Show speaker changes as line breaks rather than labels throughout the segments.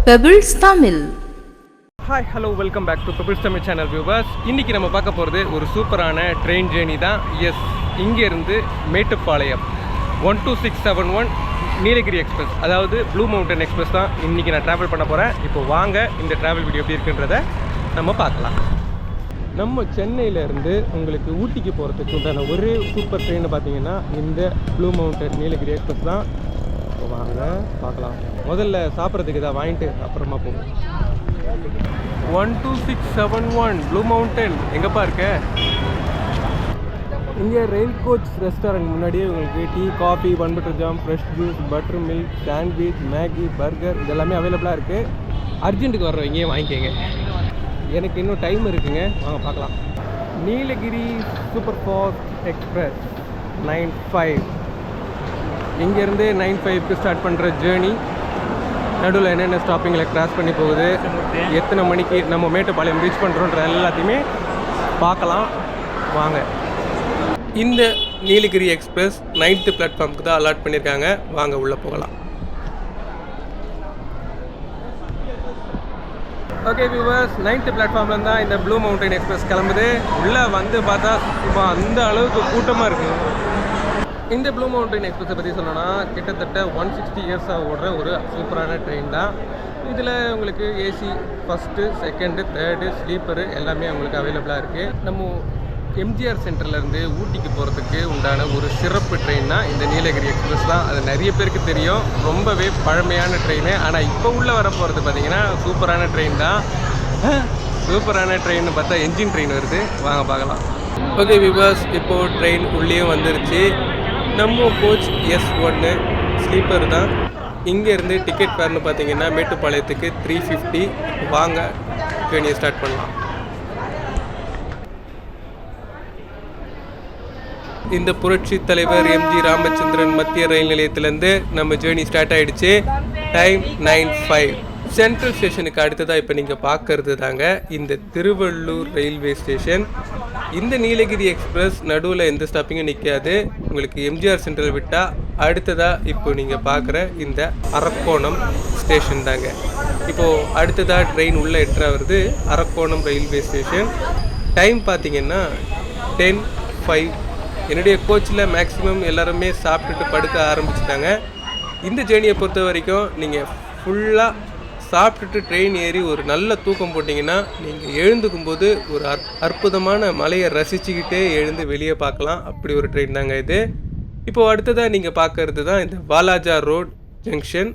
Pebbles Tamil.
Hi hello welcome back to Pebbles Tamil channel viewers. இன்றைக்கி நம்ம பார்க்க போகிறது ஒரு சூப்பரான ட்ரெயின் ஜேர்னி தான். எஸ், இங்கேருந்து மேட்டுப்பாளையம் 12671 நீலகிரி எக்ஸ்பிரஸ், அதாவது ப்ளூ மவுண்டன் எக்ஸ்பிரஸ் தான் இன்றைக்கி நான் ட்ராவல் பண்ண போகிறேன். இப்போ வாங்க இந்த ட்ராவல் வீடியோ எப்படி இருக்குன்றதை நம்ம பார்க்கலாம். நம்ம சென்னையிலேருந்து உங்களுக்கு ஊட்டிக்கு போகிறதுக்கு உண்டான ஒரே சூப்பர் ட்ரெயினை பார்த்தீங்கன்னா இந்த ப்ளூ மவுண்டன் நீலகிரி எக்ஸ்பிரஸ் தான். இப்போ வாங்க பார்க்கலாம். முதல்ல சாப்பிட்றதுக்கு இதை வாங்கிட்டு அப்புறமா போவோம். 12671 ப்ளூ மவுண்டன் எங்கப்பா இருக்க? இங்கே ரெயில் கோச் ரெஸ்டாரண்ட் முன்னாடியே உங்களுக்கு tea, coffee, bun butter jam, fresh juice, buttermilk, sandwich, Maggi, burger இதெல்லாமே அவைலபிளாக இருக்குது. அர்ஜென்ட்டுக்கு வர்றவங்க வாங்கிக்கோங்க. எனக்கு இன்னும் டைம் இருக்குங்க, வாங்க பார்க்கலாம். நீலகிரி சூப்பர் ஃபாஸ்ட் எக்ஸ்பிரஸ் 95 இங்கேருந்து 95க்கு ஸ்டார்ட் பண்ணுற ஜேர்னி. நடுவில் என்னென்ன ஸ்டாப்பிங்கில் கிராஸ் பண்ணி போகுது, எத்தனை மணிக்கு நம்ம மேட்டுப்பாளையம் ரீச் பண்ணுறோன்ற எல்லாத்தையுமே பார்க்கலாம் வாங்க. இந்த நீலகிரி எக்ஸ்பிரஸ் 9th பிளாட்ஃபார்முக்கு தான் அலாட் பண்ணியிருக்காங்க. வாங்க உள்ளே போகலாம். ஓகே வியூவர்ஸ், 9th பிளாட்ஃபார்மில் தான் இந்த ப்ளூ மவுண்டன் எக்ஸ்பிரஸ் கிளம்புது. உள்ளே வந்து பார்த்தா சும்மா அந்த அளவுக்கு கூட்டமாக இருக்குது. இந்த ப்ளூ மவுண்டன் எக்ஸ்பிரஸை பற்றி சொல்லணும்னா கிட்டத்தட்ட 160 இயர்ஸாக ஓடுற ஒரு சூப்பரான ட்ரெயின் தான். இதில் உங்களுக்கு AC first, second, third, sleeper எல்லாமே உங்களுக்கு அவைலபிளாக இருக்குது. நம்ம எம்ஜிஆர் சென்டர்லேருந்து ஊட்டிக்கு போகிறதுக்கு உண்டான ஒரு சிறப்பு ட்ரெயின் தான் இந்த நீலகிரி எக்ஸ்பிரஸ் தான். அது நிறைய பேருக்கு தெரியும், ரொம்பவே பழமையான ட்ரெயின். ஆனால் இப்போ உள்ளே வர போகிறது பார்த்திங்கன்னா சூப்பரான ட்ரெயின் தான். சூப்பரான ட்ரெயின்னு பார்த்தா என்ஜின் ட்ரெயின் வருது, வாங்க பார்க்கலாம். ஓகே வியூவர்ஸ், இப்போது ட்ரெயின் உள்ளேயும் வந்துருச்சு. நம்ம கோச் S1 ஸ்லீப்பர் தான். இங்கேருந்து டிக்கெட் ஃபேர்னு பார்த்தீங்கன்னா மேட்டுப்பாளையத்துக்கு 350. வாங்க ஜேர்னியை ஸ்டார்ட் பண்ணலாம். இந்த புரட்சி தலைவர் MG ராமச்சந்திரன் மத்திய ரயில் நிலையத்திலேருந்து நம்ம ஜேர்னி ஸ்டார்ட் ஆகிடுச்சு. டைம் 9:05. சென்ட்ரல் ஸ்டேஷனுக்கு அடுத்ததாக இப்போ நீங்கள் பார்க்கறது தாங்க இந்த திருவள்ளூர் ரயில்வே ஸ்டேஷன். இந்த நீலகிரி எக்ஸ்பிரஸ் நடுவில் எந்த ஸ்டாப்பிங்கும் நிற்காது. உங்களுக்கு எம்ஜிஆர் சென்ட்ரல் விட்டால் அடுத்ததாக இப்போ நீங்கள் பார்க்குற இந்த அரக்கோணம் ஸ்டேஷன் தாங்க. இப்போது அடுத்ததாக ட்ரெயின் உள்ளே என்ட்ரு வருது அரக்கோணம் ரயில்வே ஸ்டேஷன். டைம் பார்த்தீங்கன்னா 10:05. என்னுடைய கோச்சில் மேக்ஸிமம் எல்லாருமே சாப்பிட்டுட்டு படுக்க ஆரம்பிச்சிட்டாங்க. இந்த ஜேர்னியை பொறுத்த வரைக்கும் நீங்கள் ஃபுல்லாக சாப்பிட்டுட்டு ட்ரெயின் ஏறி ஒரு நல்ல தூக்கம் போட்டிங்கன்னா நீங்கள் எழுந்துக்கும்போது ஒரு அற்புதமான மலையை ரசிச்சுக்கிட்டே எழுந்து வெளியே பார்க்கலாம். அப்படி ஒரு ட்ரெயின் தாங்க இது. இப்போது அடுத்ததாக நீங்கள் பார்க்கறது தான் இந்த வாலாஜா ரோட் ஜங்ஷன்.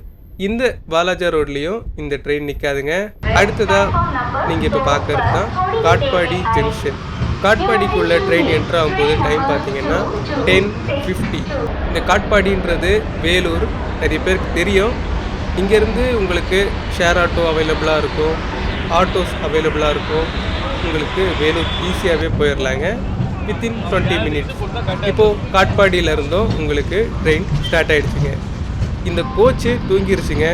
இந்த வாலாஜா ரோட்லேயும் இந்த ட்ரெயின் நிற்காதுங்க. அடுத்ததாக நீங்கள் இப்போ பார்க்கறது தான் காட்பாடி ஜங்ஷன். காட்பாடிக்குள்ள ட்ரெயின் என்ட்ரு ஆகும்போது டைம் பார்த்தீங்கன்னா 10:50. இந்த காட்பாடின்றது வேலூர், நிறைய பேருக்கு தெரியும். இங்கேருந்து உங்களுக்கு ஷேர் ஆட்டோ அவைலபிளாக இருக்கும், ஆட்டோஸ் அவைலபிளாக இருக்கும். உங்களுக்கு வேலூர் ஈஸியாகவே போயிடலாங்க வித்தின் 20 மினிட்ஸ். இப்போது காட்பாடியிலேருந்தும் உங்களுக்கு ட்ரெயின் ஸ்டார்ட் ஆகிடுச்சுங்க. இந்த கோச்சு தூங்கிருச்சுங்க.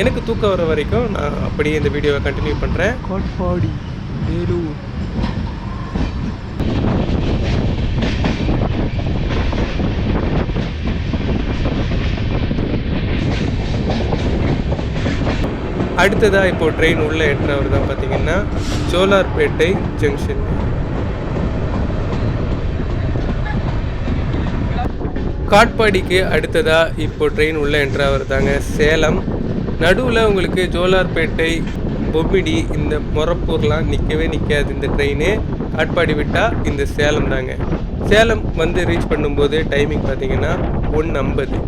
எனக்கு தூக்கம் வர வரைக்கும் நான் அப்படியே இந்த வீடியோவை கண்டினியூ பண்ணுறேன். காட்பாடி வேலூர். அடுத்ததாக இப்போது ட்ரெயின் உள்ளே எட்டுறவர் தான் பார்த்தீங்கன்னா ஜோலார்பேட்டை ஜங்ஷன். காட்பாடிக்கு அடுத்ததாக இப்போ ட்ரெயின் உள்ளே எட்டுறவர் தாங்க சேலம். நடுவில் உங்களுக்கு ஜோலார்பேட்டை, பொம்மிடி, இந்த மொரப்பூர்லாம் நிற்கவே நிற்காது இந்த ட்ரெயின். காட்பாடி விட்டால் இந்த சேலம் தாங்க. சேலம் வந்து ரீச் பண்ணும்போது டைமிங் பார்த்தீங்கன்னா 1:50.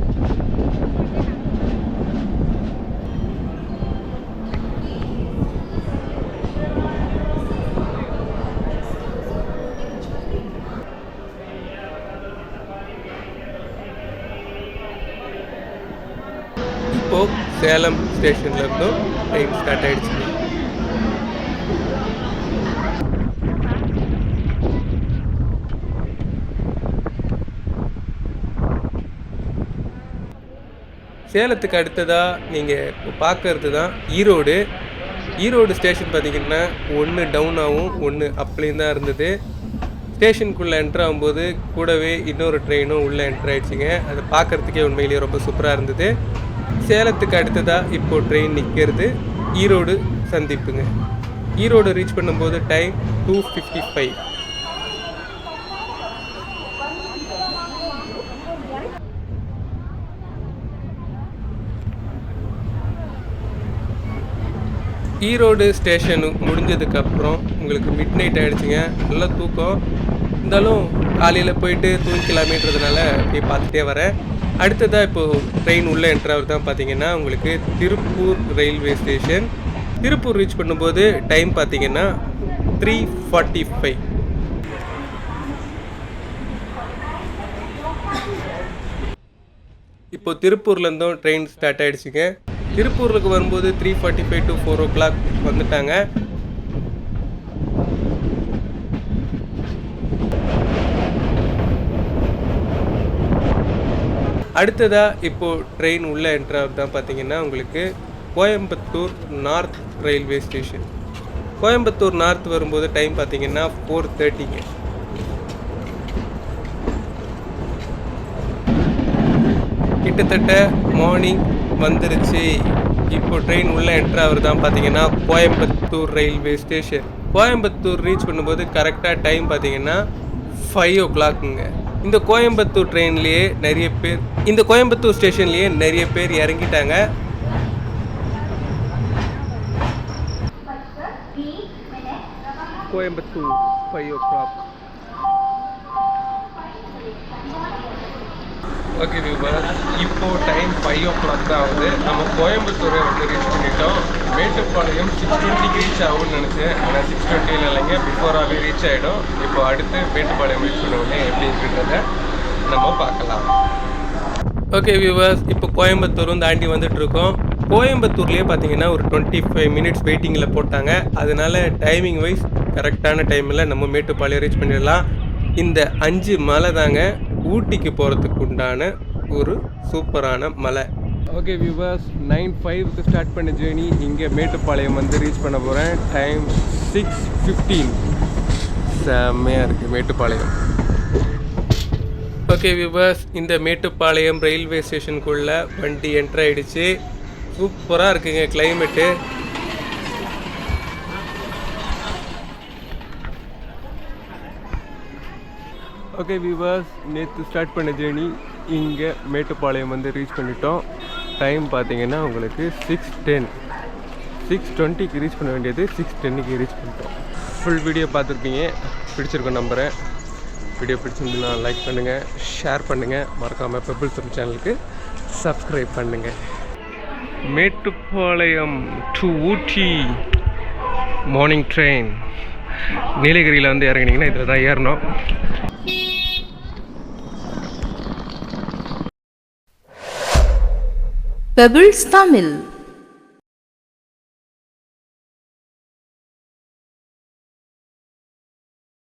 இப்போது சேலம் ஸ்டேஷன்லேருந்தும் ட்ரெயின் ஸ்டார்ட் ஆகிடுச்சு. சேலத்துக்கு அடுத்ததாக நீங்கள் இப்போ பார்க்கறது தான் ஈரோடு. ஈரோடு ஸ்டேஷன் பார்த்திங்கன்னா ஒன்று டவுனாகவும் ஒன்று அப்லேயும் தான் இருந்தது. ஸ்டேஷனுக்குள்ளே என்ட்ரு ஆகும்போது கூடவே இன்னொரு ட்ரெயினும் உள்ளே என்ட்ரு ஆகிடுச்சிங்க. அதை பார்க்குறதுக்கே உண்மையிலேயே ரொம்ப சூப்பராக இருந்தது. சேலத்துக்கு அடுத்ததாக இப்போது ட்ரெயின் நிற்கிறது ஈரோடு சந்திப்புங்க. ஈரோடு ரீச் பண்ணும்போது டைம் 2:55. ஈரோடு ஸ்டேஷனு முடிஞ்சதுக்கப்புறம் உங்களுக்கு மிட் நைட் ஆகிடுச்சிங்க. நல்லா தூக்கம் இருந்தாலும் காலையில் போயிட்டு தூங்கிக்கலாமேன்றதுனால போய் பார்த்துட்டே வரேன். அடுத்ததாக இப்போது ட்ரெயின் உள்ளே என்ட்ராவது தான் பார்த்தீங்கன்னா உங்களுக்கு Tiruppur railway station. Tiruppur reach பண்ணும்போது டைம் பார்த்தீங்கன்னா 3:45. இப்போது திருப்பூர்லேருந்தும் ட்ரெயின் ஸ்டார்ட் ஆகிடுச்சிங்க. திருப்பூருக்கு வரும்போது 3:45 to 4 o'clock வந்துட்டாங்க. அடுத்ததாக இப்போது ட்ரெயின் உள்ளே என்ட்ராவது தான் பார்த்தீங்கன்னா உங்களுக்கு Coimbatore north railway station. Coimbatore north வரும்போது டைம் பார்த்தீங்கன்னா 4:30ங்க. கிட்டத்தட்ட மார்னிங் வந்துருச்சு. இப்போ ட்ரெயின் உள்ளே என்ட்ராவது தான் பார்த்தீங்கன்னா Coimbatore railway station. Coimbatore reach பண்ணும்போது கரெக்டாக டைம் பார்த்தீங்கன்னா 5 o'clockங்க. இந்த கோயம்புத்தூர் ட்ரெயின்லேயே இந்த கோயம்புத்தூர் ஸ்டேஷன்லேயே நிறைய பேர் இறங்கிட்டாங்க. கோயம்புத்தூர் 5 o'clock. ஓகே வியூவர்ஸ், இப்போது டைம் 5 o'clock தான் ஆகுது. நம்ம கோயம்புத்தூரை ரீச் பண்ணிட்டோம். மேட்டுப்பாளையம் 6:20 ரீச் ஆகும்னு நினச்சேன். ஆனால் 6:20 இல்லைங்க, பிஃபோராகவே ரீச் ஆகிடும். இப்போ அடுத்து மேட்டுப்பாளையம் ரீச் பண்ணுவோன்னே எப்படின்றத நம்ம பார்க்கலாம். ஓகே வியூவர்ஸ், இப்போ கோயம்புத்தூரும் தாண்டி வந்துட்டுருக்கோம். கோயம்புத்தூர்லேயே பார்த்தீங்கன்னா ஒரு 25 minutes வெயிட்டிங்கில் போட்டாங்க. அதனால டைமிங் வைஸ் கரெக்டான டைமில் நம்ம மேட்டுப்பாளையம் ரீச் பண்ணிடலாம். இந்த 5 மலை தாங்க ஊட்டிக்கு போகிறதுக்கு உண்டான ஒரு சூப்பரான மலை. ஓகே வியூவர்ஸ், 9:05க்கு ஸ்டார்ட் பண்ண ஜேர்னி இங்கே மேட்டுப்பாளையம் ரீச் பண்ண போகிறேன். டைம் 6:15. செம்மையாக இருக்குது மேட்டுப்பாளையம். ஓகே வியூவர்ஸ், இந்த மேட்டுப்பாளையம் ரயில்வே ஸ்டேஷனுக்குள்ளே வண்டி என்ட்ரு ஆகிடுச்சு. சூப்பராக இருக்குங்க கிளைமேட்டு. ஓகே வியூவர்ஸ், நேற்று ஸ்டார்ட் பண்ண ஜேர்னி இங்கே மேட்டுப்பாளையம் ரீச் பண்ணிட்டோம். டைம் பார்த்தீங்கன்னா உங்களுக்கு 6:10. 6:20க்கு ரீச் பண்ண வேண்டியது 6:10க்கு ரீச் பண்ணிட்டோம். ஃபுல் வீடியோ பார்த்துருப்பீங்க, பிடிச்சிருக்கோம் நம்புகிறேன். வீடியோ பிடிச்சிருந்துன்னா லைக் பண்ணுங்கள், ஷேர் பண்ணுங்கள், மறக்காமல் பெபிள்ஸ் சேனலுக்கு சப்ஸ்கிரைப் பண்ணுங்கள். Mettupalayam to Ooty morning train. நீலகிரியில் இறங்கினீங்கன்னா இதில் தான் ஏறணும்.
பெபிள்ஸ் தமிழ்.